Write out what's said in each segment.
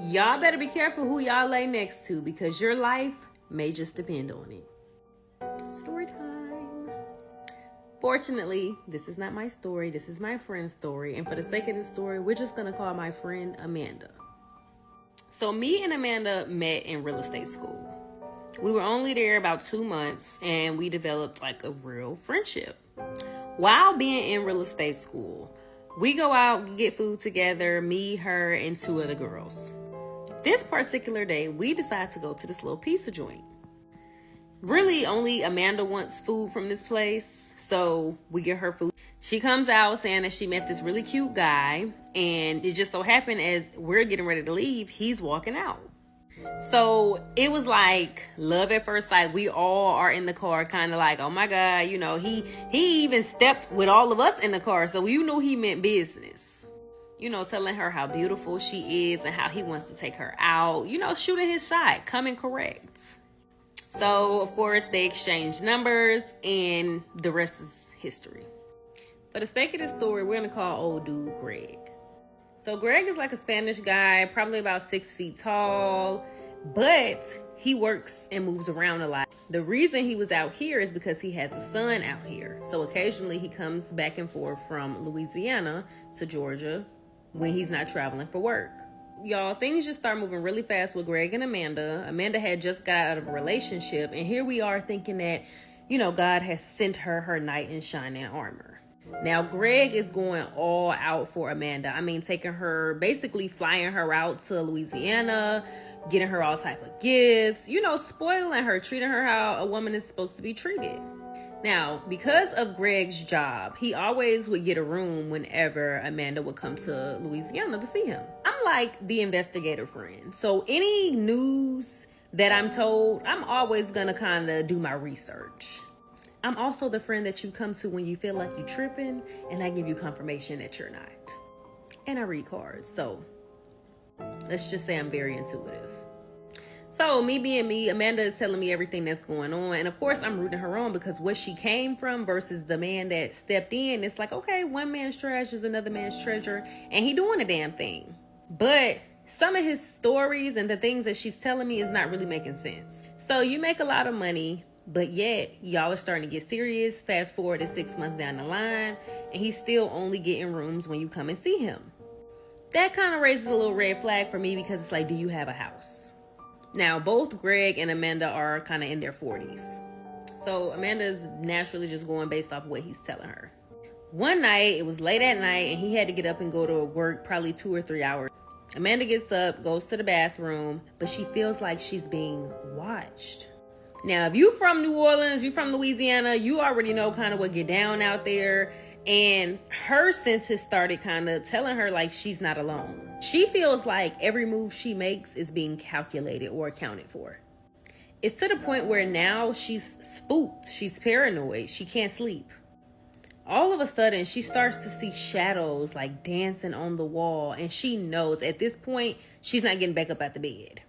Y'all better be careful who y'all lay next to because your life may just depend on it. Story time. Fortunately, this is not my story. This is my friend's story. And for the sake of this story, we're just going to call my friend Amanda. So me and Amanda met in real estate school. We were only there about 2 months and we developed like a real friendship. While being in real estate school, we go out, get food together, me, her, and 2 other girls. This particular day, we decide to go to this little pizza joint. Really, only Amanda wants food from this place, so we get her food. She comes out saying that she met this really cute guy, and it just so happened as we're getting ready to leave, he's walking out. So it was like love at first sight. We all are in the car kind of like, oh my God, you know, he even stepped with all of us in the car. So you knew he meant business, you know, telling her how beautiful she is and how he wants to take her out, you know, shooting his shot, coming correct. So of course they exchanged numbers and the rest is history. For the sake of this story, we're going to call old dude Greg. So Greg is like a Spanish guy, probably about 6 feet tall, but he works and moves around a lot. The reason he was out here is because he has a son out here. So occasionally he comes back and forth from Louisiana to Georgia when he's not traveling for work. Y'all, things just start moving really fast with Greg and Amanda. Amanda had just got out of a relationship, and here we are thinking that, you know, God has sent her knight in shining armor. Now, Greg is going all out for Amanda. I mean, taking her, basically flying her out to Louisiana, getting her all type of gifts, you know, spoiling her, treating her how a woman is supposed to be treated. Now, because of Greg's job, he always would get a room whenever Amanda would come to Louisiana to see him. I'm like the investigator friend. So any news that I'm told, I'm always gonna kind of do my research. I'm also the friend that you come to when you feel like you're tripping, and I give you confirmation that you're not. And I read cards, so let's just say I'm very intuitive. So me being me, Amanda is telling me everything that's going on, and of course I'm rooting her on because where she came from versus the man that stepped in, it's like, okay, one man's trash is another man's treasure, and he doing a damn thing. But some of his stories and the things that she's telling me is not really making sense. So you make a lot of money, but yet y'all are starting to get serious. Fast forward to 6 months down the line, and he's still only getting rooms when you come and see him. That kind of raises a little red flag for me because it's like, do you have a house? Now, both Greg and Amanda are kind of in their 40s. So Amanda's naturally just going based off what he's telling her. One night, it was late at night, and he had to get up and go to work probably 2 or 3 hours. Amanda gets up, goes to the bathroom, but she feels like she's being watched. Now, if you from New Orleans, you from Louisiana, you already know kind of what get down out there. And her senses started kind of telling her like she's not alone. She feels like every move she makes is being calculated or accounted for. It's to the point where now she's spooked. She's paranoid. She can't sleep. All of a sudden, she starts to see shadows like dancing on the wall. And she knows at this point, she's not getting back up out the bed.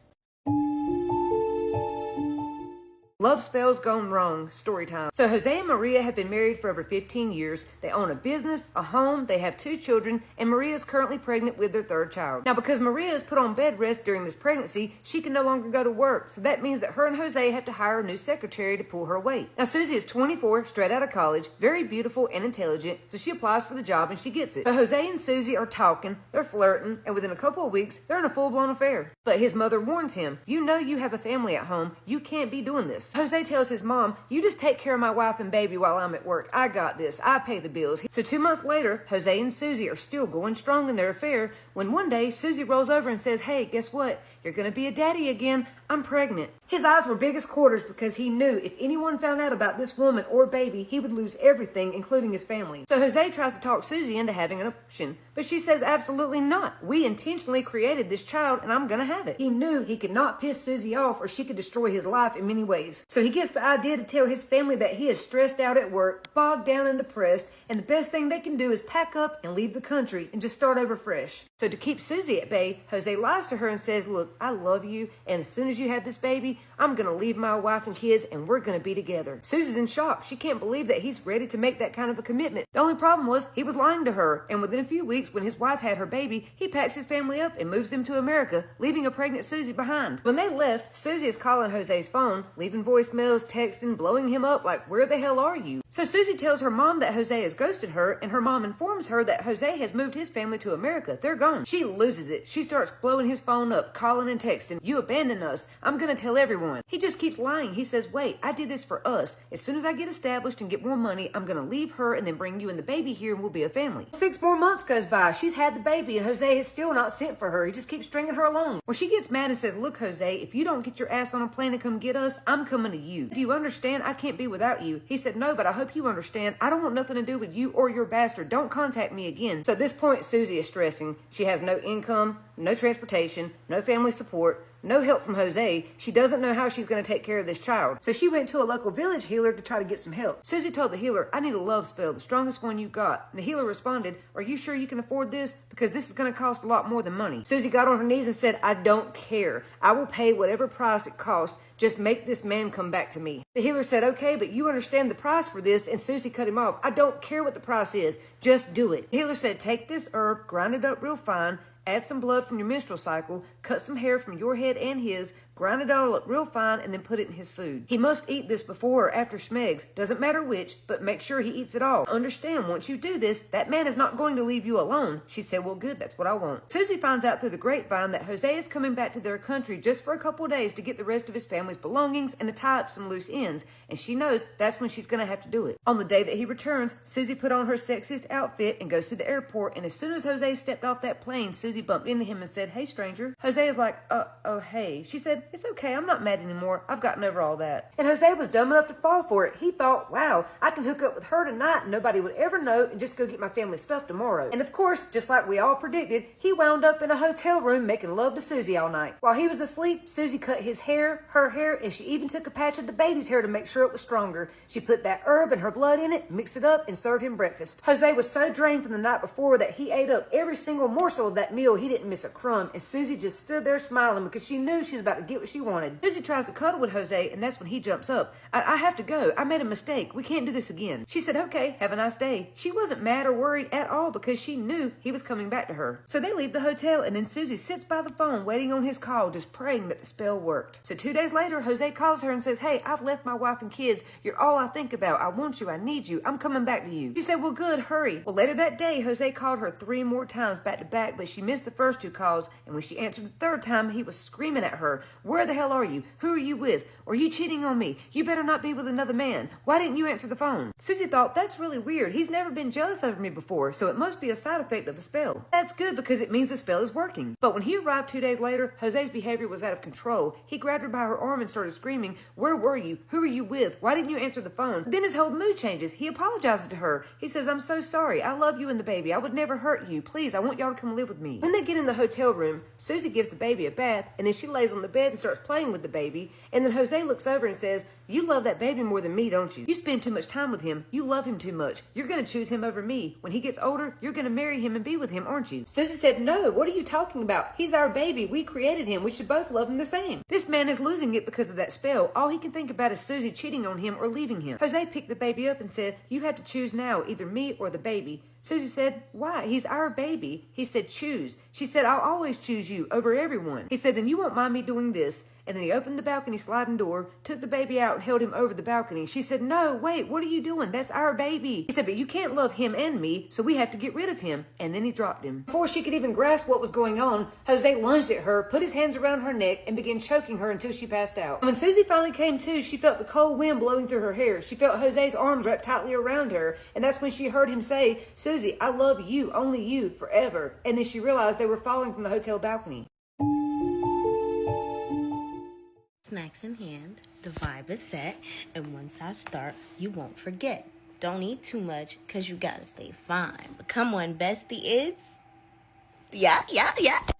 Love spells gone wrong, story time. So Jose and Maria have been married for over 15 years. They own a business, a home, they have 2 children, and Maria is currently pregnant with their 3rd child. Now, because Maria is put on bed rest during this pregnancy, she can no longer go to work. So that means that her and Jose have to hire a new secretary to pull her weight. Now, Susie is 24, straight out of college, very beautiful and intelligent, so she applies for the job and she gets it. So Jose and Susie are talking, they're flirting, and within a couple of weeks, they're in a full-blown affair. But his mother warns him, you know you have a family at home, you can't be doing this. Jose tells his mom, you just take care of my wife and baby while I'm at work. I got this. I pay the bills. So 2 months later, Jose and Susie are still going strong in their affair when one day Susie rolls over and says, hey, guess what? You're going to be a daddy again. I'm pregnant. His eyes were big as quarters because he knew if anyone found out about this woman or baby, he would lose everything, including his family. So Jose tries to talk Susie into having an abortion, but she says absolutely not. We intentionally created this child and I'm going to have it. He knew he could not piss Susie off or she could destroy his life in many ways. So he gets the idea to tell his family that he is stressed out at work, bogged down and depressed, and the best thing they can do is pack up and leave the country and just start over fresh. So to keep Susie at bay, Jose lies to her and says, look, I love you, and as soon as you have this baby, I'm going to leave my wife and kids and we're going to be together. Susie's in shock. She can't believe that he's ready to make that kind of a commitment. The only problem was he was lying to her, and within a few weeks when his wife had her baby, he packs his family up and moves them to America, leaving a pregnant Susie behind. When they left, Susie is calling Jose's phone, leaving voicemails, texting, blowing him up like, where the hell are you? So Susie tells her mom that Jose has ghosted her, and her mom informs her that Jose has moved his family to America. They're gone. She loses it. She starts blowing his phone up, calling and texting, you abandoned us. I'm going to tell everyone. He just keeps lying. He says, wait, I did this for us. As soon as I get established and get more money, I'm going to leave her and then bring you and the baby here and we'll be a family. 6 more months goes by. She's had the baby and Jose has still not sent for her. He just keeps stringing her along. Well, she gets mad and says, look, Jose, if you don't get your ass on a plane and come get us, I'm coming to you. Do you understand? I can't be without you. He said, no, but I hope you understand. I don't want nothing to do with you or your bastard. Don't contact me again. So at this point, Susie is stressing. She has no income, no transportation, no family support, no help from Jose. She doesn't know how she's going to take care of this child. So she went to a local village healer to try to get some help. Susie told the healer, I need a love spell, the strongest one you got. And the healer responded, are you sure you can afford this? Because this is going to cost a lot more than money. Susie got on her knees and said, I don't care. I will pay whatever price it costs. Just make this man come back to me. The healer said, okay, but you understand the price for this. And Susie cut him off. I don't care what the price is. Just do it. The healer said, take this herb, grind it up real fine, add some blood from your menstrual cycle, cut some hair from your head and his, grind it all up real fine, and then put it in his food. He must eat this before or after Schmegs. Doesn't matter which, but make sure he eats it all. Understand, once you do this, that man is not going to leave you alone. She said, well, good, that's what I want. Susie finds out through the grapevine that Jose is coming back to their country just for a couple of days to get the rest of his family's belongings and to tie up some loose ends, and she knows that's when she's going to have to do it. On the day that he returns, Susie put on her sexiest outfit and goes to the airport, and as soon as Jose stepped off that plane, Susie bumped into him and said, hey, stranger. Jose is like, oh, hey. She said, it's okay, I'm not mad anymore. I've gotten over all that. And Jose was dumb enough to fall for it. He thought, wow, I can hook up with her tonight and nobody would ever know and just go get my family's stuff tomorrow. And of course, just like we all predicted, he wound up in a hotel room making love to Susie all night. While he was asleep, Susie cut his hair, her hair, and she even took a patch of the baby's hair to make sure it was stronger. She put that herb and her blood in it, mixed it up, and served him breakfast. Jose was so drained from the night before that he ate up every single morsel of that meal. He didn't miss a crumb, and Susie just stood there smiling because she knew she was about to get what she wanted. Susie tries to cuddle with Jose, and that's when he jumps up. I have to go. I made a mistake. We can't do this again. She said, okay, have a nice day. She wasn't mad or worried at all because she knew he was coming back to her. So they leave the hotel, and then Susie sits by the phone waiting on his call, just praying that the spell worked. So 2 days later, Jose calls her and says, hey, I've left my wife and kids. You're all I think about. I want you. I need you. I'm coming back to you. She said, well, good. Hurry. Well, later that day, Jose called her 3 more times back to back, but she missed the first 2 calls, and when she answered the 3rd time, he was screaming at her, where the hell are you? Who are you with? Are you cheating on me? You better not be with another man. Why didn't you answer the phone? Susie thought, that's really weird. He's never been jealous over me before, so it must be a side effect of the spell. That's good because it means the spell is working. But when he arrived 2 days later, Jose's behavior was out of control. He grabbed her by her arm and started screaming, where were you? Who are you with? Why didn't you answer the phone? Then his whole mood changes. He apologizes to her. He says, I'm so sorry. I love you and the baby. I would never hurt you. Please, I want y'all to come live with me. When they get in the hotel room, Susie gives the baby a bath, and then she lays on the bed and starts playing with the baby. And then Jose looks over and says, you love that baby more than me, don't you? You spend too much time with him. You love him too much. You're going to choose him over me. When he gets older, you're going to marry him and be with him, aren't you? Susie said, no, what are you talking about? He's our baby. We created him. We should both love him the same. This man is losing it because of that spell. All he can think about is Susie cheating on him or leaving him. Jose picked the baby up and said, you have to choose now, either me or the baby. Susie said, why? He's our baby. He said, choose. She said, I'll always choose you over everyone. He said, then you won't mind me doing this. And then he opened the balcony sliding door, took the baby out and held him over the balcony. She said, no, wait, what are you doing? That's our baby. He said, but you can't love him and me, so we have to get rid of him. And then he dropped him. Before she could even grasp what was going on, Jose lunged at her, put his hands around her neck, and began choking her until she passed out. When Susie finally came to, she felt the cold wind blowing through her hair. She felt Jose's arms wrapped tightly around her, and that's when she heard him say, Susie, I love you, only you, forever. And then she realized they were falling from the hotel balcony. Snacks in hand, the vibe is set, and once I start, you won't forget. Don't eat too much, cause you gotta stay fine. But come on, bestie, it's Yeah.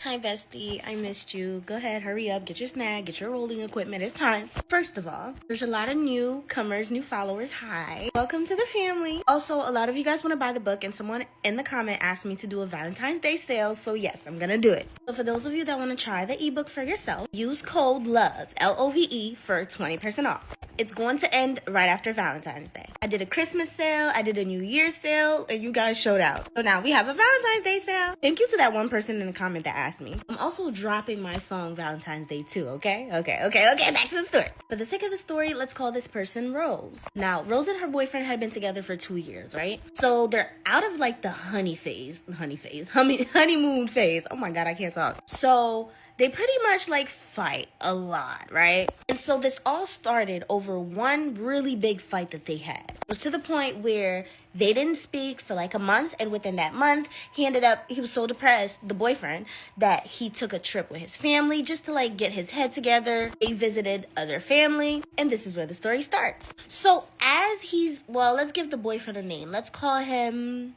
Hi, bestie. I missed you. Go ahead, hurry up. Get your snack. Get your rolling equipment. It's time. First of all, there's a lot of newcomers, new followers. Hi. Welcome to the family. Also, a lot of you guys want to buy the book, and someone in the comment asked me to do a Valentine's Day sale, so yes, I'm gonna do it. So for those of you that want to try the ebook for yourself, use code LOVE, LOVE, for 20% off. It's going to end right after Valentine's Day. I did a Christmas sale, I did a New Year's sale, and you guys showed out. So now we have a Valentine's Day sale. Thank you to that one person in the comment that asked me. I'm also dropping my song Valentine's Day too, okay? Okay, back to the story. For the sake of the story, let's call this person Rose. Now, Rose and her boyfriend had been together for 2 years, right? So they're out of like the honeymoon phase. Oh my God, I can't talk. So they pretty much like fight a lot, right? And so this all started over one really big fight that they had. It was to the point where they didn't speak for like a month, and within that month, he was so depressed, the boyfriend, that he took a trip with his family just to like get his head together. They visited other family, and this is where the story starts. So let's give the boyfriend a name. Let's call him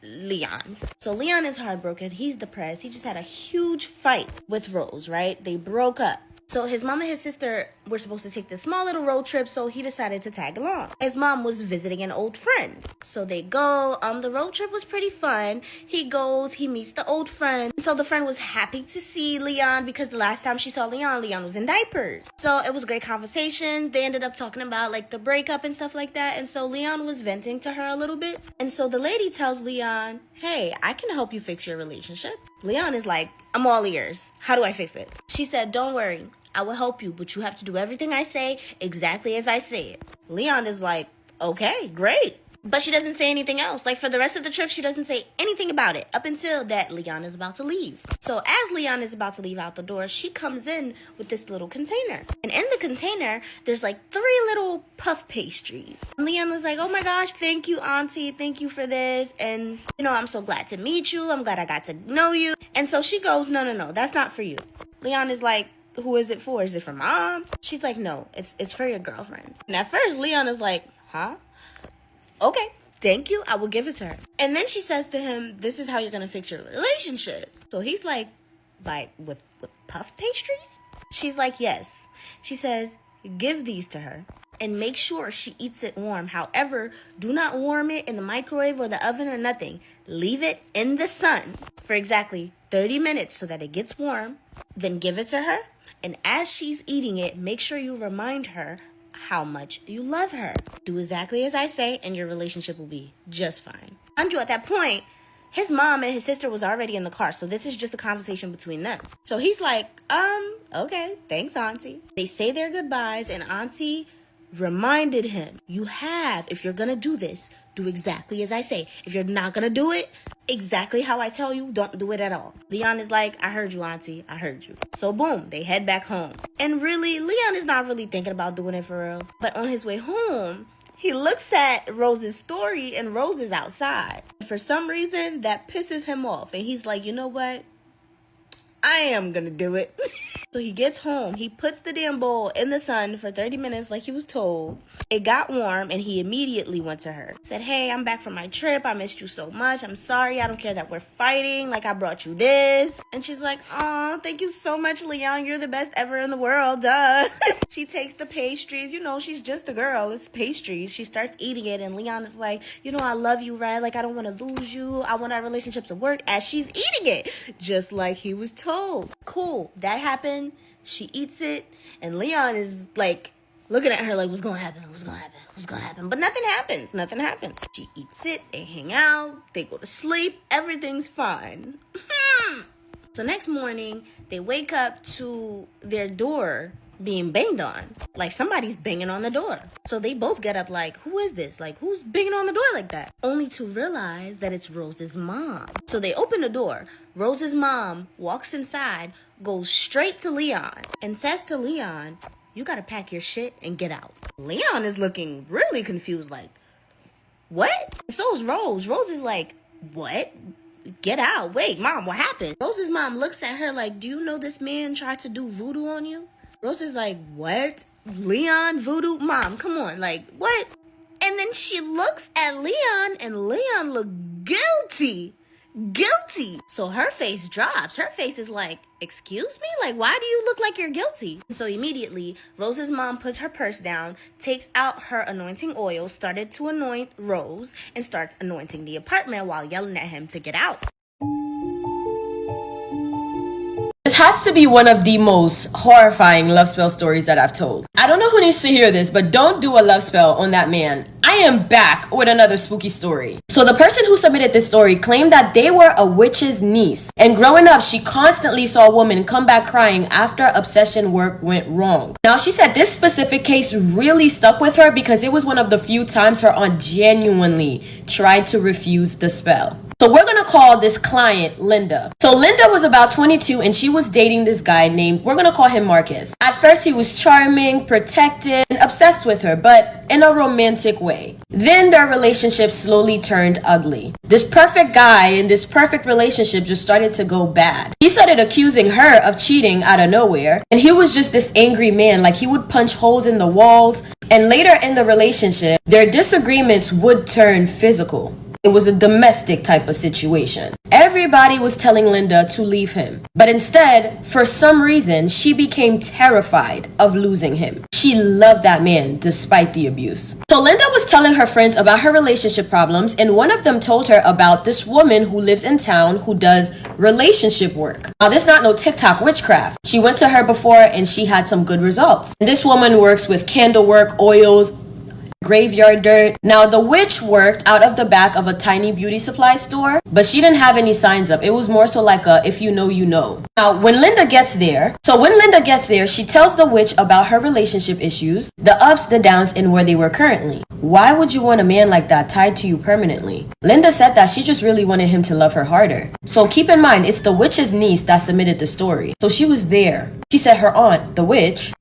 Leon. So Leon is heartbroken. He's depressed. He just had a huge fight with Rose, right? They broke up. So his mom and his sister were supposed to take this small little road trip, so he decided to tag along. His mom was visiting an old friend. So they go. The road trip was pretty fun. He goes, he meets the old friend. So the friend was happy to see Leon because the last time she saw Leon was in diapers. So it was great conversations. They ended up talking about like the breakup and stuff like that. And so Leon was venting to her a little bit. And so the lady tells Leon, hey, I can help you fix your relationship. Leon is like, I'm all ears. How do I fix it? She said, don't worry. I will help you, but you have to do everything I say exactly as I say it. Leon is like, okay, great. But she doesn't say anything else. Like for the rest of the trip, she doesn't say anything about it up until that Leon is about to leave. So as Leon is about to leave out the door, she comes in with this little container. And in the container, there's like 3 little puff pastries. And Leon was like, oh my gosh, thank you, Auntie. Thank you for this. And, I'm so glad to meet you. I'm glad I got to know you. And so she goes, no, that's not for you. Leon is like, who is it for? Is it for Mom? She's like, no, it's for your girlfriend. And at first, Leon is like, huh? Okay, thank you. I will give it to her. And then she says to him, this is how you're going to fix your relationship. So he's like, with puff pastries? She's like, yes. She says, give these to her and make sure she eats it warm. However, do not warm it in the microwave or the oven or nothing. Leave it in the sun for exactly 30 minutes so that it gets warm. Then give it to her. And as she's eating it, make sure you remind her how much you love her. Do exactly as I say, and your relationship will be just fine. Andrew, at that point, his mom and his sister was already in the car, so this is just a conversation between them. So he's like, okay, thanks, Auntie. They say their goodbyes, and Auntie reminded him, if you're gonna do this, do exactly as I say. If you're not gonna do it exactly how I tell you, don't do it at all. Leon is like, I heard you, Auntie. I heard you. So boom, they head back home. And really, Leon is not really thinking about doing it for real. But on his way home, he looks at Rose's story and Rose is outside. For some reason, that pisses him off. And he's like, you know what? I am gonna do it. So he gets home, he puts the damn bowl in the sun for 30 minutes like he was told. It got warm and he immediately went to her. Said, hey, I'm back from my trip. I missed you so much. I'm sorry. I don't care that we're fighting. Like I brought you this. And she's like, aw, thank you so much, Leon. You're the best ever in the world. Duh. She takes the pastries. She's just a girl. It's pastries. She starts eating it and Leon is like, I love you, right? Like I don't want to lose you. I want our relationship to work as she's eating it. Just like he was told. Cool. That happened. She eats it, and Leon is like looking at her like, what's gonna happen? But nothing happens. She eats it, they hang out, they go to sleep, everything's fine. So next morning, they wake up to their door being banged on. Like somebody's banging on the door. So they both get up like, who is this? Like, who's banging on the door like that? Only to realize that it's Rose's mom. So they open the door. Rose's mom walks inside, goes straight to Leon, and says to Leon, you gotta pack your shit and get out. Leon is looking really confused like, what? So is Rose. Rose is like, what? Get out. Wait, Mom, what happened? Rose's mom looks at her like, do you know this man tried to do voodoo on you? Rose is like, what? Leon, voodoo? Mom, come on, like, what? And then she looks at Leon, and Leon looked guilty. guilty. So her face drops. Her face is like, excuse me? Like, why do you look like you're guilty? So immediately, Rose's mom puts her purse down, takes out her anointing oil, started to anoint Rose, and starts anointing the apartment while yelling at him to get out. This has to be one of the most horrifying love spell stories that I've told. I don't know who needs to hear this, but don't do a love spell on that man. I am back with another spooky story. So the person who submitted this story claimed that they were a witch's niece, and growing up, she constantly saw a woman come back crying after obsession work went wrong. Now, she said this specific case really stuck with her because it was one of the few times her aunt genuinely tried to refuse the spell. So we're gonna call this client Linda. So Linda was about 22 and she was dating this guy named, we're gonna call him Marcus. At first he was charming, protected, and obsessed with her, but in a romantic way. Then their relationship slowly turned ugly. This perfect guy in this perfect relationship just started to go bad. He started accusing her of cheating out of nowhere, and he was just this angry man, like he would punch holes in the walls. And later in the relationship, their disagreements would turn physical. It was a domestic type of situation. Everybody was telling Linda to leave him. But instead, for some reason, she became terrified of losing him. She loved that man despite the abuse. So Linda was telling her friends about her relationship problems, and one of them told her about this woman who lives in town who does relationship work. Now, this is not no TikTok witchcraft. She went to her before and she had some good results. And this woman works with candle work, oils, graveyard dirt. Now, the witch worked out of the back of a tiny beauty supply store, but she didn't have any signs up. It was more so like a if you know, you know. Now, when Linda gets there, she tells the witch about her relationship issues, the ups, the downs, and where they were currently. Why would you want a man like that tied to you permanently? Linda said that she just really wanted him to love her harder. So keep in mind, it's the witch's niece that submitted the story. So she was there. She said her aunt, the witch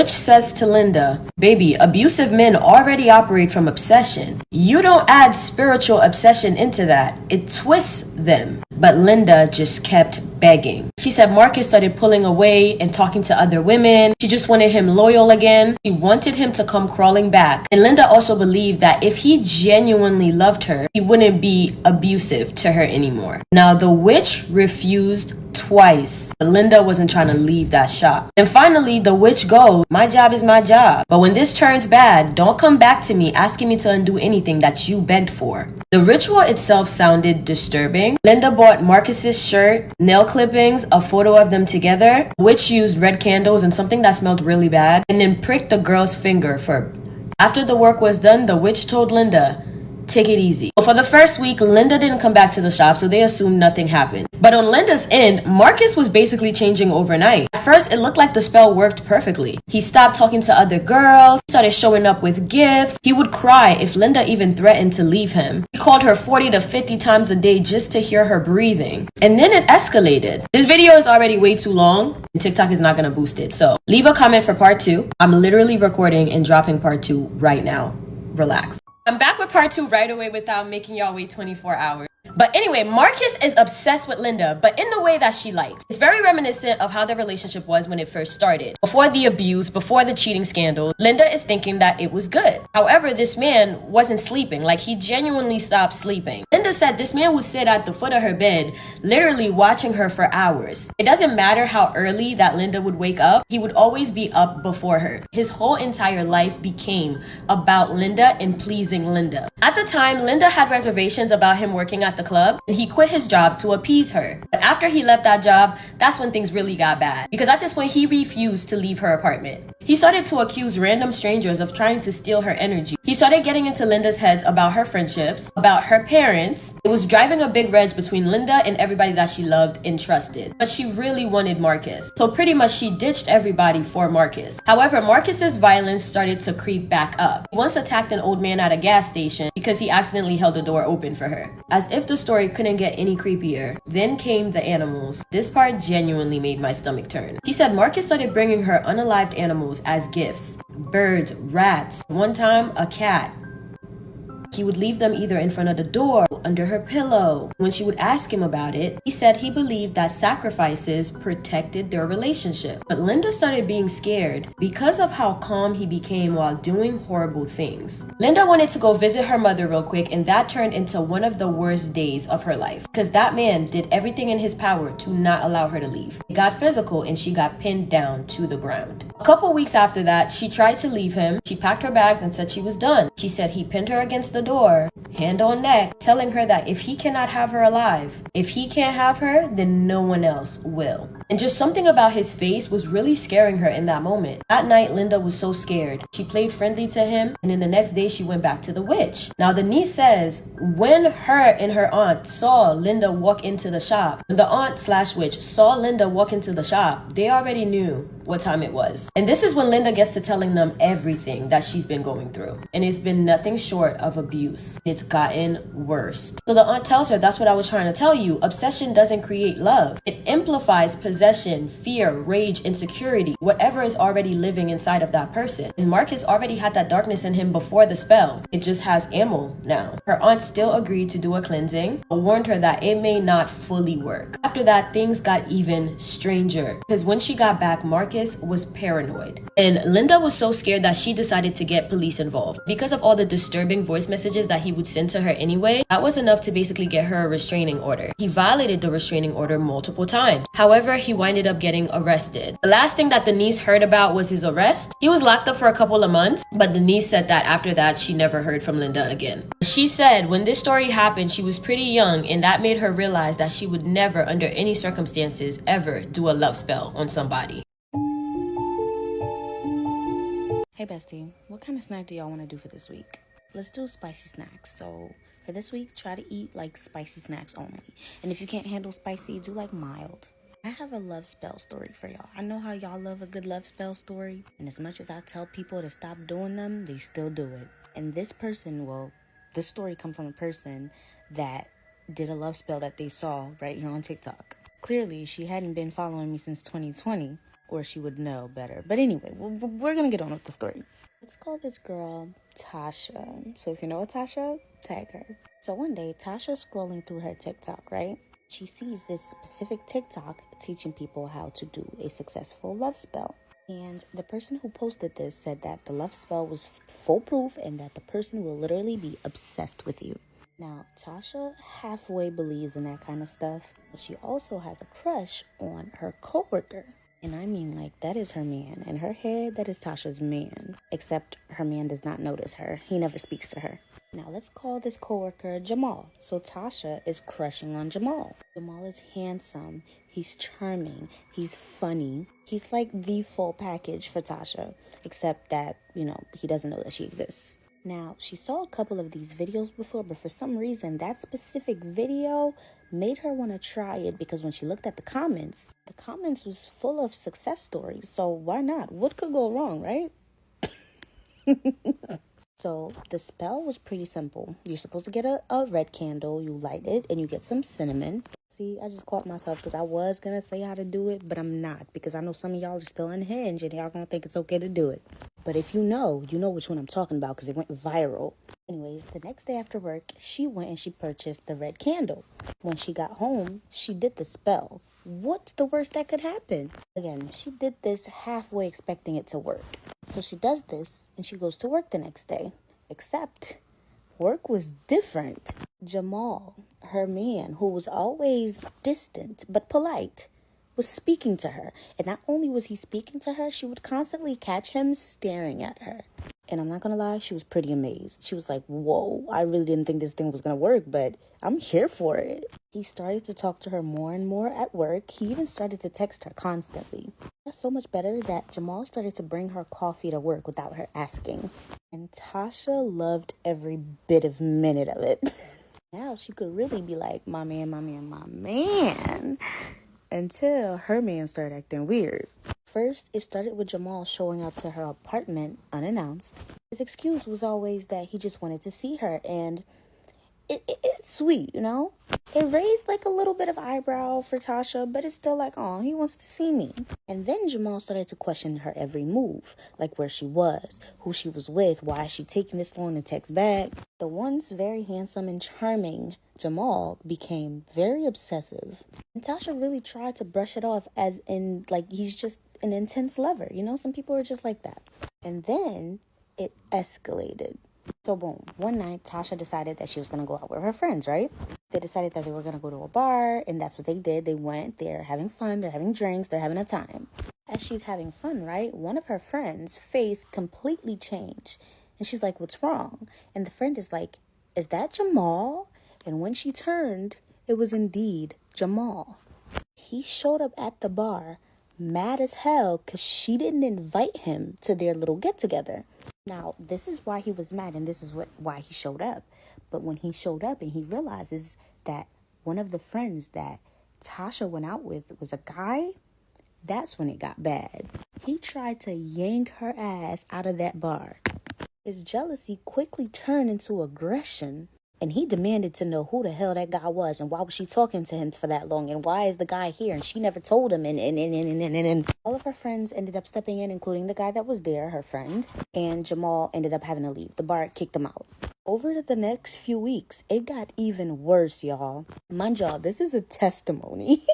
says to Linda, baby, abusive men already operate from obsession. You don't add spiritual obsession into that. It twists them. But Linda just kept begging. She said Marcus started pulling away and talking to other women. She just wanted him loyal again. She wanted him to come crawling back. And Linda also believed that if he genuinely loved her, he wouldn't be abusive to her anymore. Now, the witch refused twice. But Linda wasn't trying to leave that shop. And finally, the witch goes, my job is my job. But when this turns bad, don't come back to me asking me to undo anything that you begged for. The ritual itself sounded disturbing. Linda bought Marcus's shirt, nail clippings, a photo of them together. The witch used red candles and something that smelled really bad, and then pricked the girl's finger for. After the work was done, the witch told Linda, take it easy. For the first week, Linda didn't come back to the shop, so they assumed nothing happened. But on Linda's end, Marcus was basically changing overnight. At first, it looked like the spell worked perfectly. He stopped talking to other girls, started showing up with gifts. He would cry if Linda even threatened to leave him. He called her 40 to 50 times a day just to hear her breathing. And then it escalated. This video is already way too long, and TikTok is not gonna boost it. So leave a comment for part 2. I'm literally recording and dropping part 2 right now. Relax. I'm back with part 2 right away without making y'all wait 24 hours. But anyway, Marcus is obsessed with Linda, but in the way that she likes. It's very reminiscent of how their relationship was when it first started. Before the abuse, before the cheating scandal, Linda is thinking that it was good. However, this man wasn't sleeping. Like, he genuinely stopped sleeping. Linda said this man would sit at the foot of her bed, literally watching her for hours. It doesn't matter how early that Linda would wake up, he would always be up before her. His whole entire life became about Linda and pleasing Linda. At the time, Linda had reservations about him working at the club, and he quit his job to appease her. But after he left that job, that's when things really got bad, because at this point he refused to leave her apartment. He started to accuse random strangers of trying to steal her energy. He started getting into Linda's heads about her friendships, about her parents. It was driving a big wedge between Linda and everybody that she loved and trusted. But she really wanted Marcus, so pretty much she ditched everybody for Marcus. However, Marcus's violence started to creep back up. He once attacked an old man at a gas station because he accidentally held the door open for her. As if the story couldn't get any creepier, then came the animals. This part genuinely made my stomach turn. She said Marcus started bringing her unalived animals as gifts. Birds, rats, one time a cat. He would leave them either in front of the door, under her pillow. When she would ask him about it, he said he believed that sacrifices protected their relationship. But Linda started being scared because of how calm he became while doing horrible things. Linda wanted to go visit her mother real quick, and that turned into one of the worst days of her life because that man did everything in his power to not allow her to leave. It got physical and she got pinned down to the ground. A couple weeks after that, she tried to leave him. She packed her bags and said she was done. She said he pinned her against the door, hand on neck, telling her that if he cannot have her alive, if he can't have her, then no one else will. And just something about his face was really scaring her in that moment. That night, Linda was so scared. She played friendly to him, and then the next day she went back to the witch. Now the niece says when her and her aunt saw Linda walk into the shop, when the aunt / witch saw Linda walk into the shop, they already knew what time it was. And this is when Linda gets to telling them everything that she's been going through. And it's been nothing short of abuse. It's gotten worse. So the aunt tells her, that's what I was trying to tell you. Obsession doesn't create love. It amplifies possession, fear, rage, insecurity, whatever is already living inside of that person. And Marcus already had that darkness in him before the spell. It just has ammo now. Her aunt still agreed to do a cleansing, but warned her that it may not fully work. After that, things got even stranger because when she got back, Marcus was paranoid. And Linda was so scared that she decided to get police involved. Because of all the disturbing voice messages that he would send to her anyway, that was enough to basically get her a restraining order. He violated the restraining order multiple times. However, he winded up getting arrested. The last thing that the niece heard about was his arrest. He was locked up for a couple of months, but the niece said that after that, she never heard from Linda again. She said when this story happened, she was pretty young, and that made her realize that she would never, under any circumstances, ever do a love spell on somebody. Hey bestie, what kind of snack do y'all want to do for this week? Let's do spicy snacks. So for this week, try to eat like spicy snacks only. And if you can't handle spicy, do like mild. I have a love spell story for y'all. I know how y'all love a good love spell story. And as much as I tell people to stop doing them, they still do it. And this story come from a person that did a love spell that they saw right here on TikTok. Clearly, she hadn't been following me since 2020. Or she would know better. But anyway, we're going to get on with the story. Let's call this girl Tasha. So if you know a Tasha, tag her. So one day, Tasha's scrolling through her TikTok, right? She sees this specific TikTok teaching people how to do a successful love spell. And the person who posted this said that the love spell was foolproof and that the person will literally be obsessed with you. Now, Tasha halfway believes in that kind of stuff. But she also has a crush on her coworker. And I mean, like, that is her man. In her head, that is Tasha's man. Except her man does not notice her. He never speaks to her. Now, let's call this coworker Jamal. So Tasha is crushing on Jamal. Jamal is handsome. He's charming. He's funny. He's like the full package for Tasha. Except that, he doesn't know that she exists. Now, she saw a couple of these videos before, but for some reason, that specific video made her want to try it because when she looked at the comments was full of success stories. So why not? What could go wrong, right? So the spell was pretty simple. You're supposed to get a red candle, you light it, and you get some cinnamon. See, I just caught myself because I was going to say how to do it, but I'm not because I know some of y'all are still unhinged and y'all going to think it's okay to do it. But if you know which one I'm talking about because it went viral. Anyways, the next day after work, she went and she purchased the red candle. When she got home, she did the spell. What's the worst that could happen? Again, she did this halfway expecting it to work. So she does this and she goes to work the next day. Except work was different. Jamal, her man, who was always distant but polite, was speaking to her. And not only was he speaking to her, she would constantly catch him staring at her. And I'm not going to lie, she was pretty amazed. She was like, whoa, I really didn't think this thing was going to work, but I'm here for it. He started to talk to her more and more at work. He even started to text her constantly. That's so much better that Jamal started to bring her coffee to work without her asking. And Tasha loved every bit of minute of it. Now she could really be like, my man, my man, my man. Until her man started acting weird. First, it started with Jamal showing up to her apartment unannounced. His excuse was always that he just wanted to see her, and it's sweet, you know? It raised like a little bit of eyebrow for Tasha, but it's still like, oh, he wants to see me. And then Jamal started to question her every move, like where she was, who she was with, why is she taking this long to text back. The once very handsome and charming Jamal became very obsessive. And Tasha really tried to brush it off as in like he's just an intense lover. You know, some people are just like that. And then it escalated. So boom, one night Tasha decided that she was going to go out with her friends, right? They decided that they were going to go to a bar, and that's what they did. They went, they're having fun, they're having drinks, they're having a time. As she's having fun, right, one of her friends' face completely changed. And she's like, what's wrong? And the friend is like, is that Jamal? And when she turned, it was indeed Jamal. He showed up at the bar mad as hell because she didn't invite him to their little get-together. Now, this is why he was mad, and this is why he showed up. But when he showed up and he realizes that one of the friends that Tasha went out with was a guy, that's when it got bad. He tried to yank her ass out of that bar. His jealousy quickly turned into aggression, and he demanded to know who the hell that guy was and why was she talking to him for that long and why is the guy here and she never told him and all of her friends ended up stepping in, including the guy that was there, her friend, and Jamal ended up having to leave. The bar kicked him out. Over the next few weeks, it got even worse, y'all. Mind y'all, this is a testimony.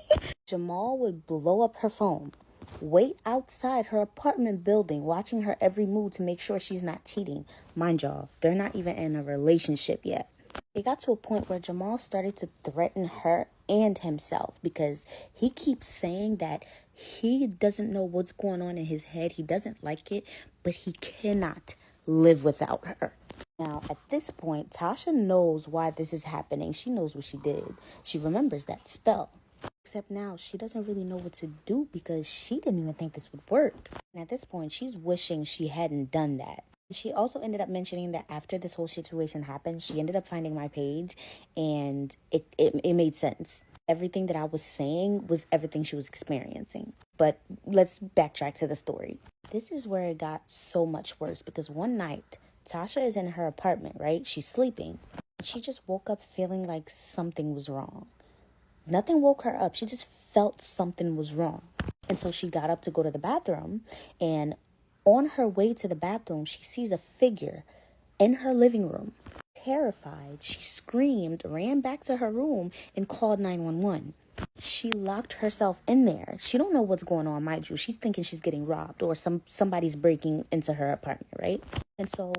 Jamal would blow up her phone, wait outside her apartment building, watching her every move to make sure she's not cheating. Mind y'all, they're not even in a relationship yet. It got to a point where Jamal started to threaten her and himself because he keeps saying that he doesn't know what's going on in his head. He doesn't like it, but he cannot live without her. Now, at this point, Tasha knows why this is happening. She knows what she did. She remembers that spell. Except now she doesn't really know what to do because she didn't even think this would work. And at this point, she's wishing she hadn't done that. She also ended up mentioning that after this whole situation happened, she ended up finding my page and it made sense. Everything that I was saying was everything she was experiencing. But let's backtrack to the story. This is where it got so much worse because one night, Tasha is in her apartment, right? She's sleeping. She just woke up feeling like something was wrong. Nothing woke her up. She just felt something was wrong. And so she got up to go to the bathroom, and on her way to the bathroom, she sees a figure in her living room. Terrified, she screamed, ran back to her room, and called 911. She locked herself in there. She don't know what's going on, mind you. She's thinking she's getting robbed or somebody's breaking into her apartment, right? And so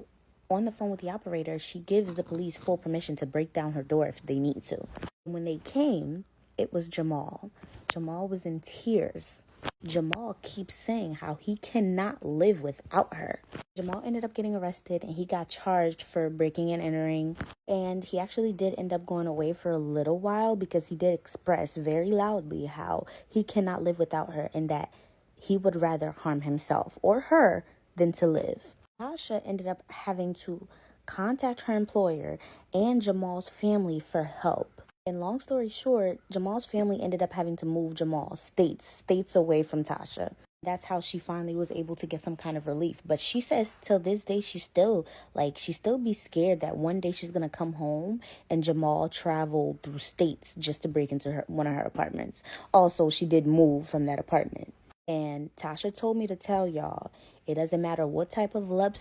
on the phone with the operator, she gives the police full permission to break down her door if they need to. When they came, it was Jamal. Jamal was in tears. Jamal keeps saying how he cannot live without her. Jamal ended up getting arrested and he got charged for breaking and entering. And he actually did end up going away for a little while because he did express very loudly how he cannot live without her and that he would rather harm himself or her than to live. Tasha ended up having to contact her employer and Jamal's family for help. And long story short, Jamal's family ended up having to move Jamal states away from Tasha. That's how she finally was able to get some kind of relief. But she says till this day, she still be scared that one day she's going to come home and Jamal traveled through states just to break into one of her apartments. Also, she did move from that apartment. And Tasha told me to tell y'all, it doesn't matter what type of love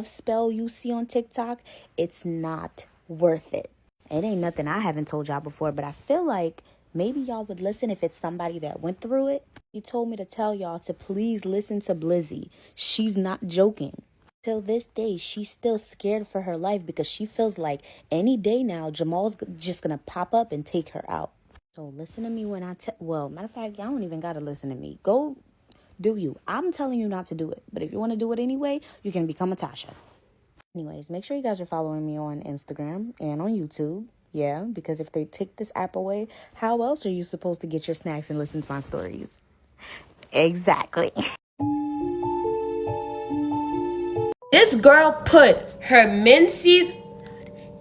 spell you see on TikTok, it's not worth it. It ain't nothing I haven't told y'all before, but I feel like maybe y'all would listen if it's somebody that went through it. She told me to tell y'all to please listen to Blizzy. She's not joking. Till this day, she's still scared for her life because she feels like any day now, Jamal's just going to pop up and take her out. So listen to me when I well, matter of fact, y'all don't even got to listen to me. Go do you. I'm telling you not to do it. But if you want to do it anyway, you can become a Tasha. Anyways, make sure you guys are following me on Instagram and on YouTube. Yeah, because if they take this app away, how else are you supposed to get your snacks and listen to my stories? Exactly. This girl put her minces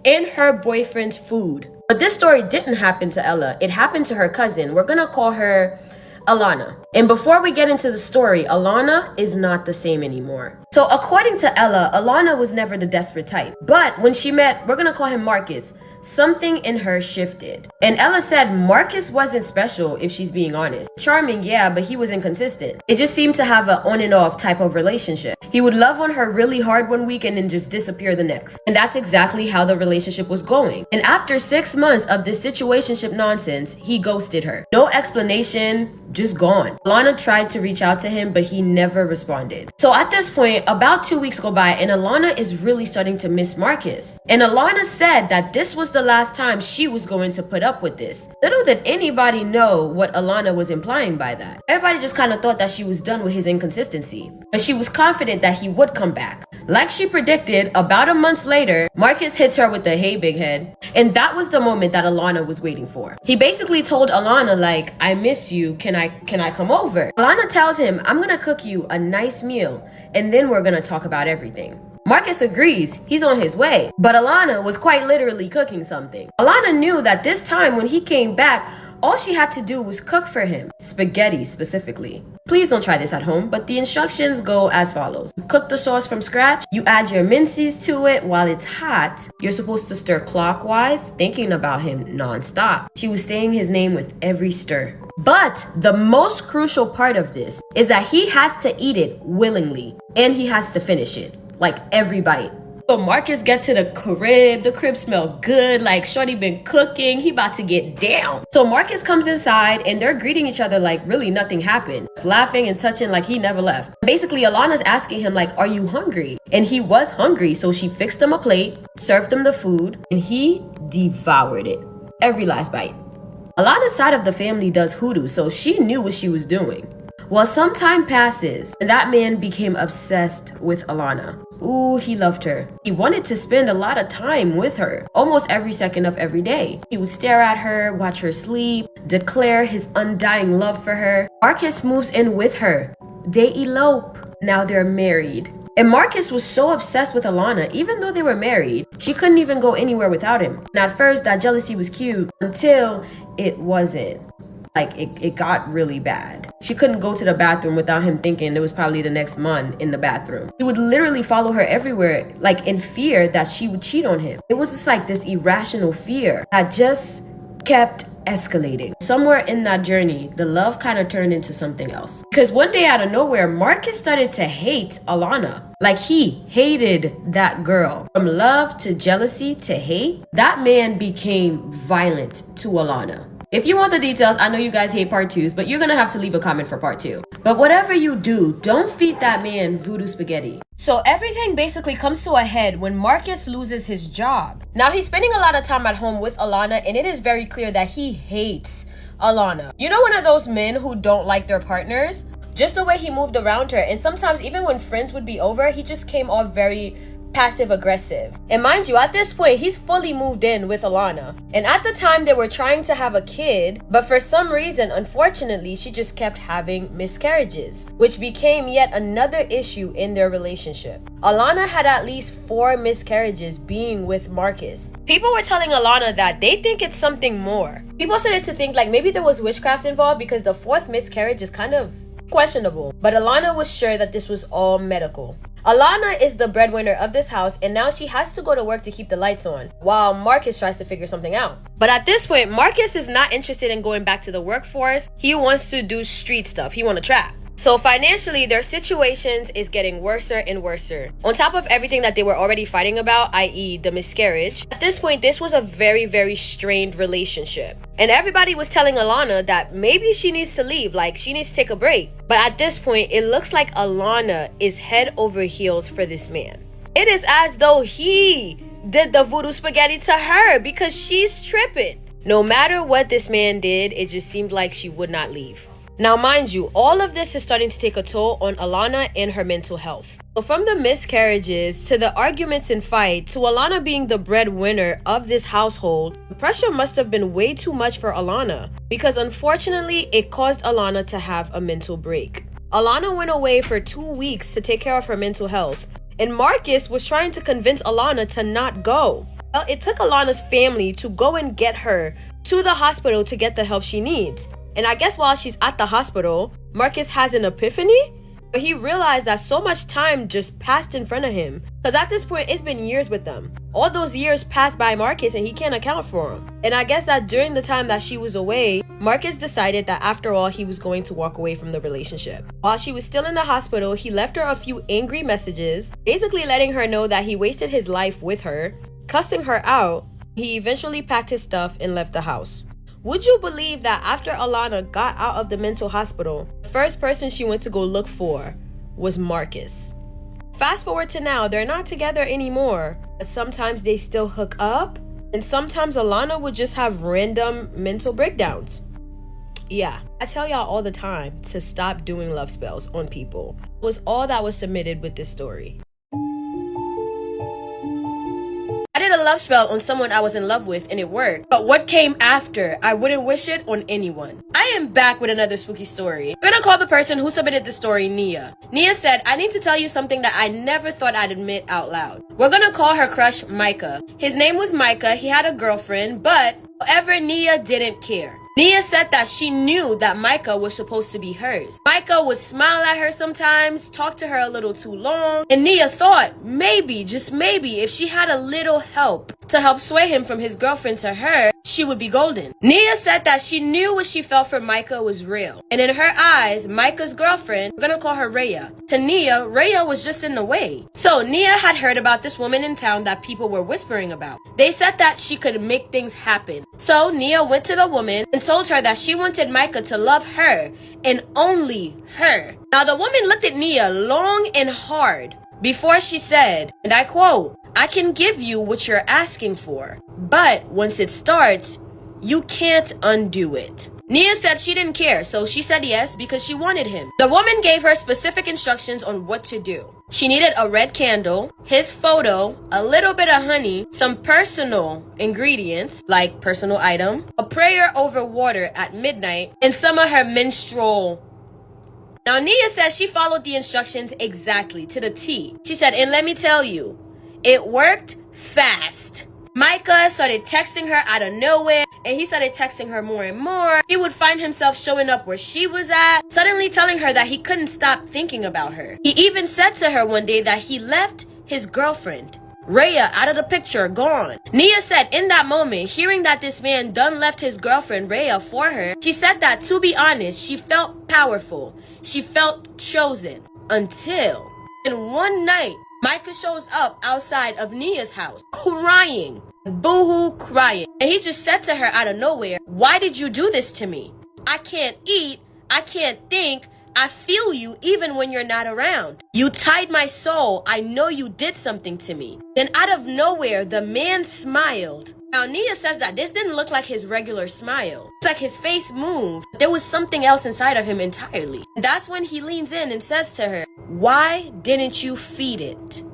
in her boyfriend's food. But this story didn't happen to Ella. It happened to her cousin. We're gonna call her Alana. And before we get into the story, Alana is not the same anymore. So according to Ella, Alana was never the desperate type. But when she met, we're gonna call him Marcus. something in her shifted. And Ella said Marcus wasn't special, if she's being honest. Charming, yeah, but he was inconsistent. It just seemed to have an on and off type of relationship. He would love on her really hard one week and then just disappear the next. And that's exactly how the relationship was going. And after 6 months of this situationship nonsense, he ghosted her. No explanation, just gone. Alana tried to reach out to him, but he never responded. So at this point, about 2 weeks go by and Alana is really starting to miss Marcus. And Alana said that this was the last time she was going to put up with this. Little did anybody know what Alana was implying by that. Everybody just kind of thought that she was done with his inconsistency. But she was confident that he would come back. Like she predicted, about a month later, Marcus hits her with the "hey big head." And that was the moment that Alana was waiting for. He basically told Alana like, "I miss you, can I come over?" Alana tells him, "I'm gonna cook you a nice meal and then we're gonna talk about everything." Marcus agrees, he's on his way, but Alana was quite literally cooking something. Alana knew that this time when he came back, all she had to do was cook for him, spaghetti specifically. Please don't try this at home, but the instructions go as follows. You cook the sauce from scratch, you add your minces to it while it's hot. You're supposed to stir clockwise, thinking about him nonstop. She was saying his name with every stir. But the most crucial part of this is that he has to eat it willingly, and he has to finish it. Like every bite. So Marcus get to the crib smell good, like shorty been cooking, he about to get down. So Marcus comes inside and they're greeting each other like really nothing happened, laughing and touching like he never left. Basically Alana's asking him like, "Are you hungry?" And he was hungry, so she fixed him a plate, served him the food, and he devoured it, every last bite. Alana's side of the family does hoodoo, so she knew what she was doing. Well, some time passes, and that man became obsessed with Alana. Ooh, he loved her. He wanted to spend a lot of time with her, almost every second of every day. He would stare at her, watch her sleep, declare his undying love for her. Marcus moves in with her. They elope. Now they're married. And Marcus was so obsessed with Alana, even though they were married, she couldn't even go anywhere without him. And at first, that jealousy was cute until it wasn't. Like, it got really bad. She couldn't go to the bathroom without him thinking there was probably the next man in the bathroom. He would literally follow her everywhere, like in fear that she would cheat on him. It was just like this irrational fear that just kept escalating. Somewhere in that journey, the love kind of turned into something else. Because one day out of nowhere, Marcus started to hate Alana. Like he hated that girl. From love to jealousy to hate, that man became violent to Alana. If you want the details, I know you guys hate part 2s, but you're gonna have to leave a comment for part 2. But whatever you do, don't feed that man voodoo spaghetti. So everything basically comes to a head when Marcus loses his job. Now he's spending a lot of time at home with Alana, and it is very clear that he hates Alana. You know, one of those men who don't like their partners? Just the way he moved around her, and sometimes even when friends would be over, he just came off very passive aggressive. And mind you, at this point, he's fully moved in with Alana. And at the time, they were trying to have a kid, but for some reason, unfortunately, she just kept having miscarriages, which became yet another issue in their relationship. Alana had at least 4 miscarriages being with Marcus. People were telling Alana that they think it's something more. People started to think like maybe there was witchcraft involved because the 4th miscarriage is kind of questionable. But Alana was sure that this was all medical. Alana is the breadwinner of this house, and now she has to go to work to keep the lights on, while Marcus tries to figure something out. But at this point, Marcus is not interested in going back to the workforce. He wants to do street stuff. He wants to trap. So financially, their situations is getting worser and worser. On top of everything that they were already fighting about, i.e. the miscarriage, at this point, this was a very, very strained relationship. And everybody was telling Alana that maybe she needs to leave, like she needs to take a break. But at this point, it looks like Alana is head over heels for this man. It is as though he did the voodoo spaghetti to her because she's tripping. No matter what this man did, it just seemed like she would not leave. Now, mind you, all of this is starting to take a toll on Alana and her mental health. So from the miscarriages to the arguments and fight to Alana being the breadwinner of this household, the pressure must have been way too much for Alana because unfortunately, it caused Alana to have a mental break. Alana went away for 2 weeks to take care of her mental health, and Marcus was trying to convince Alana to not go. Well, it took Alana's family to go and get her to the hospital to get the help she needs. And I guess while she's at the hospital, Marcus has an epiphany But he realized that so much time just passed in front of him. Because at this point, it's been years with them. All those years passed by Marcus and he can't account for them. And I guess that during the time that she was away, Marcus decided that after all, he was going to walk away from the relationship. While she was still in the hospital, he left her a few angry messages, basically letting her know that he wasted his life with her, cussing her out. He eventually packed his stuff and left the house. Would you believe that after Alana got out of the mental hospital, the first person she went to go look for was Marcus? Fast forward to now, they're not together anymore, but sometimes they still hook up, and sometimes Alana would just have random mental breakdowns. Yeah, I tell y'all all the time to stop doing love spells on people. Was all that was submitted with this story. I did a love spell on someone I was in love with and it worked. But what came after, I wouldn't wish it on anyone. I am back with another spooky story. We're gonna call the person who submitted the story Nia. Nia said, I need to tell you something that I never thought I'd admit out loud. We're gonna call her crush Micah. His name was Micah, he had a girlfriend, but however, Nia didn't care. Nia said that she knew that Micah was supposed to be hers. Micah would smile at her sometimes, talk to her a little too long, and Nia thought maybe, just maybe, if she had a little help to help sway him from his girlfriend to her, she would be golden. Nia said that she knew what she felt for Micah was real. And in her eyes, Micah's girlfriend, we're gonna call her Rhea. To Nia, Rhea was just in the way. So Nia had heard about this woman in town that people were whispering about. They said that she could make things happen. So Nia went to the woman and told her that she wanted Micah to love her and only her. Now the woman looked at Nia long and hard before she said, and I quote, I can give you what you're asking for, but once it starts, you can't undo it. Nia said she didn't care, so she said yes because she wanted him. The woman gave her specific instructions on what to do. She needed a red candle, his photo, a little bit of honey, some personal ingredients, like personal item, a prayer over water at midnight, and some of her menstrual. Now Nia says she followed the instructions exactly to the T. She said, and let me tell you, it worked fast. Micah started texting her out of nowhere, and he started texting her more and more. He would find himself showing up where she was at, suddenly telling her that he couldn't stop thinking about her. He even said to her one day that he left his girlfriend, Rhea, out of the picture, gone. Nia said in that moment, hearing that this man done left his girlfriend Rhea for her, she said that, to be honest, she felt powerful. She felt chosen. Until, in one night, Micah shows up outside of Nia's house, crying, boo-hoo crying. And he just said to her out of nowhere, why did you do this to me? I can't eat, I can't think, I feel you even when you're not around. You tied my soul, I know you did something to me. Then out of nowhere, the man smiled. Now Nia says that this didn't look like his regular smile. It's like his face moved. There was something else inside of him entirely. That's when he leans in and says to her, why didn't you feed it?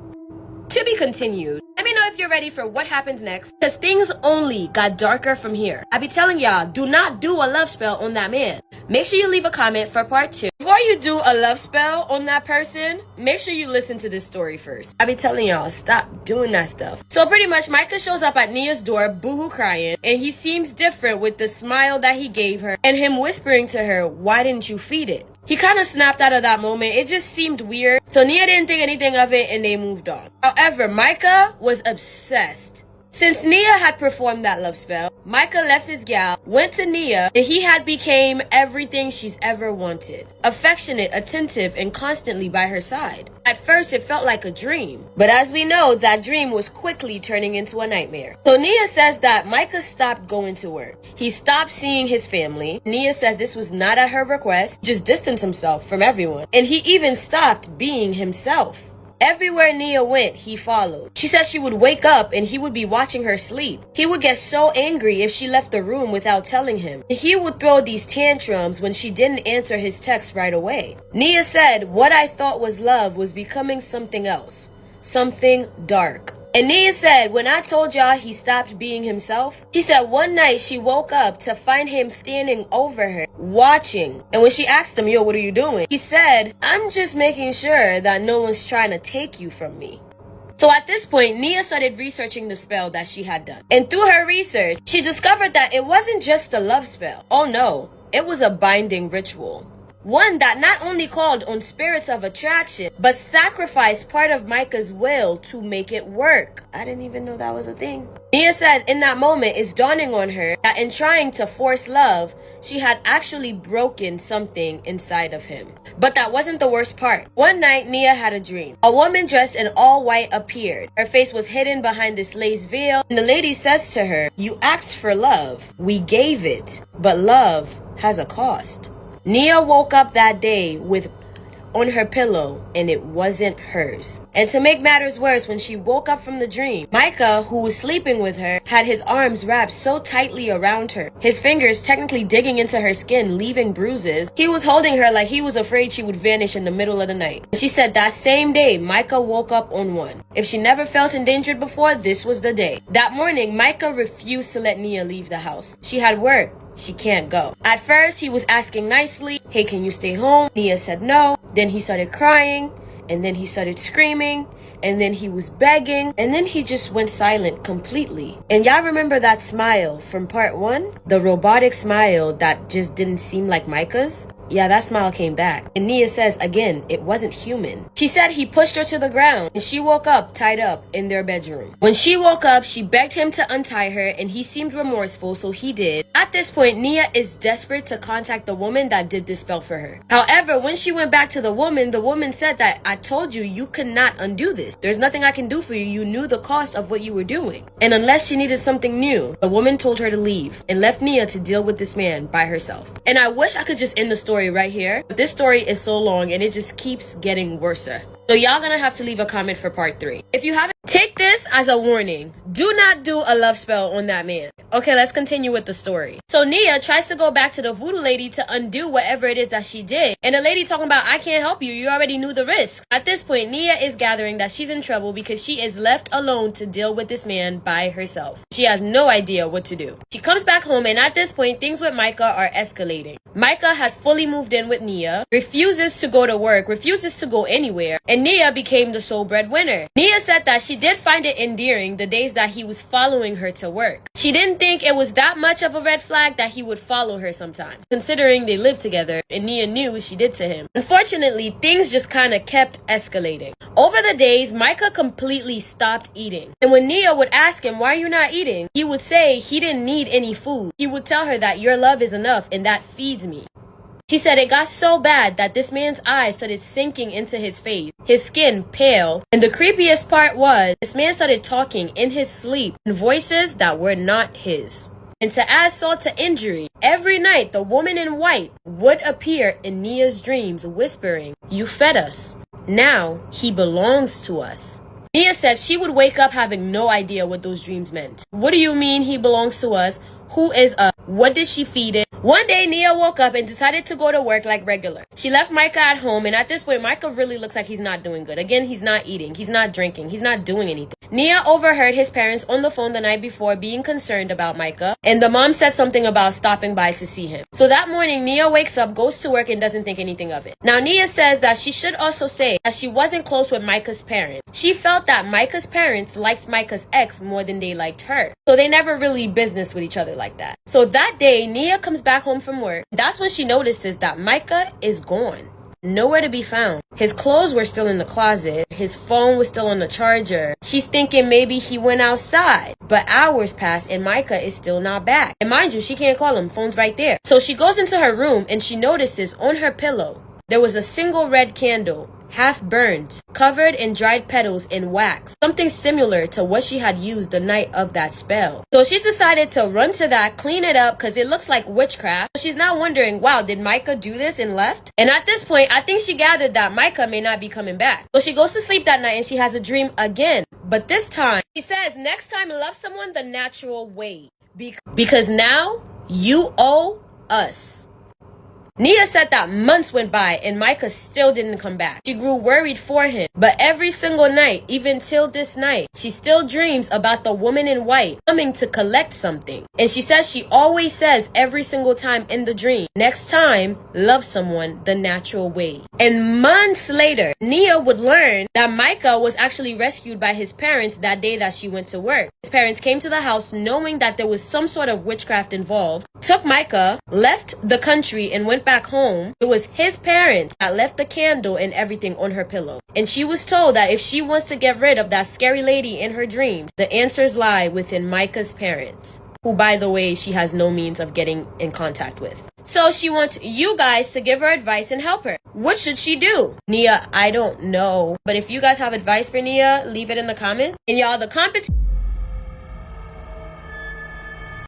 To be continued. Let me know if you're ready for what happens next, because things only got darker from here. I be telling y'all, do not do a love spell on that man. Make sure you leave a comment for part 2. Before you do a love spell on that person, make sure you listen to this story first. I be telling y'all, stop doing that stuff. So pretty much, Micah shows up at Nia's door, boohoo crying, and he seems different with the smile that he gave her and him whispering to her, why didn't you feed it? He kind of snapped out of that moment. It just seemed weird. So Nia didn't think anything of it and they moved on. However, Micah was obsessed. Since Nia had performed that love spell, Micah left his gal, went to Nia, and he had became everything she's ever wanted. Affectionate, attentive, and constantly by her side. At first, it felt like a dream. But as we know, that dream was quickly turning into a nightmare. So Nia says that Micah stopped going to work. He stopped seeing his family. Nia says this was not at her request, just distanced himself from everyone. And he even stopped being himself. Everywhere Nia went, he followed. She said she would wake up and he would be watching her sleep. He would get so angry if she left the room without telling him. He would throw these tantrums when she didn't answer his text right away. Nia said, what I thought was love was becoming something else. Something dark. And Nia said, when I told y'all he stopped being himself, she said one night she woke up to find him standing over her, watching. And when she asked him, yo, what are you doing? He said, I'm just making sure that no one's trying to take you from me. So at this point, Nia started researching the spell that she had done. And through her research, she discovered that it wasn't just a love spell. Oh no, it was a binding ritual. One that not only called on spirits of attraction, but sacrificed part of Micah's will to make it work. I didn't even know that was a thing. Nia said in that moment it's dawning on her that in trying to force love, she had actually broken something inside of him. But that wasn't the worst part. One night, Nia had a dream. A woman dressed in all white appeared. Her face was hidden behind this lace veil, and the lady says to her, "You asked for love. We gave it. But love has a cost." Nia woke up that day with on her pillow, and it wasn't hers. And to make matters worse, when she woke up from the dream, Micah, who was sleeping with her, had his arms wrapped so tightly around her, his fingers technically digging into her skin, leaving bruises. He was holding her like he was afraid she would vanish in the middle of the night. She said that same day, Micah woke up on one. If she never felt endangered before, this was the day. That morning, Micah refused to let Nia leave the house. She had work. She can't go. At first, he was asking nicely, "Hey, can you stay home?" Nia said no. Then he started crying, and then he started screaming, and then he was begging, and then he just went silent completely. And y'all remember that smile from part 1? The robotic smile that just didn't seem like Micah's? Yeah, that smile came back. And Nia says, again, it wasn't human. She said he pushed her to the ground, and she woke up tied up in their bedroom. When she woke up, she begged him to untie her, and he seemed remorseful, so he did. At this point, Nia is desperate to contact the woman that did this spell for her. However, when she went back to the woman said that, "I told you, you cannot undo this. There's nothing I can do for you. You knew the cost of what you were doing." And unless she needed something new, the woman told her to leave and left Nia to deal with this man by herself. And I wish I could just end the story right here, but this story is so long and it just keeps getting worser. So y'all gonna have to leave a comment for part 3. If you haven't, take this as a warning. Do not do a love spell on that man. Okay, let's continue with the story. So Nia tries to go back to the voodoo lady to undo whatever it is that she did. And the lady talking about, "I can't help you. You already knew the risk." At this point, Nia is gathering that she's in trouble because she is left alone to deal with this man by herself. She has no idea what to do. She comes back home, and at this point, things with Micah are escalating. Micah has fully moved in with Nia, refuses to go to work, refuses to go anywhere, and Nia became the sole breadwinner. Nia said that she did find it endearing the days that he was following her to work. She didn't think it was that much of a red flag that he would follow her sometimes, considering they lived together and Nia knew what she did to him. Unfortunately, things just kind of kept escalating. Over the days, Micah completely stopped eating. And when Nia would ask him, "Why are you not eating?" he would say he didn't need any food. He would tell her that "your love is enough and that feeds me." She said it got so bad that this man's eyes started sinking into his face, his skin pale, and the creepiest part was this man started talking in his sleep in voices that were not his. And to add salt to injury, every night the woman in white would appear in Nia's dreams whispering, "You fed us. Now he belongs to us." Nia said she would wake up having no idea what those dreams meant. What do you mean he belongs to us? Who is us? What did she feed it? One day, Nia woke up and decided to go to work like regular. She left Micah at home, and at this point, Micah really looks like he's not doing good. Again, he's not eating, he's not drinking, he's not doing anything. Nia overheard his parents on the phone the night before being concerned about Micah, and the mom said something about stopping by to see him. So that morning, Nia wakes up, goes to work, and doesn't think anything of it. Now, Nia says that she should also say that she wasn't close with Micah's parents. She felt that Micah's parents liked Micah's ex more than they liked her. So they never really business with each other like that. So that day, Nia comes back home from work. That's when she notices that Micah is gone. Nowhere to be found. His clothes were still in the closet. His phone was still on the charger. She's thinking maybe he went outside. But hours pass and Micah is still not back. And mind you, she can't call him. Phone's right there. So she goes into her room and she notices on her pillow there was a single red candle, half burned, covered in dried petals and wax, something similar to what she had used the night of that spell. So she decided to run to that, clean it up, because it looks like witchcraft. She's now wondering, wow, did Micah do this and left? And at this point, I think she gathered that Micah may not be coming back. So she goes to sleep that night and she has a dream again. But this time, she says, next time love someone the natural way. Because now, you owe us. Nia said that months went by and Micah still didn't come back. She grew worried for him, but every single night, even till this night, she still dreams about the woman in white coming to collect something. And she says she always says every single time in the dream, next time, love someone the natural way. And months later, Nia would learn that Micah was actually rescued by his parents that day that she went to work. His parents came to the house knowing that there was some sort of witchcraft involved, took Micah, left the country, and went back back home, it was his parents that left the candle and everything on her pillow. And she was told that if she wants to get rid of that scary lady in her dreams, the answers lie within Micah's parents, who, by the way, she has no means of getting in contact with. So she wants you guys to give her advice and help her. What should she do? Nia, I don't know. But if you guys have advice for Nia, leave it in the comments. And y'all, the competition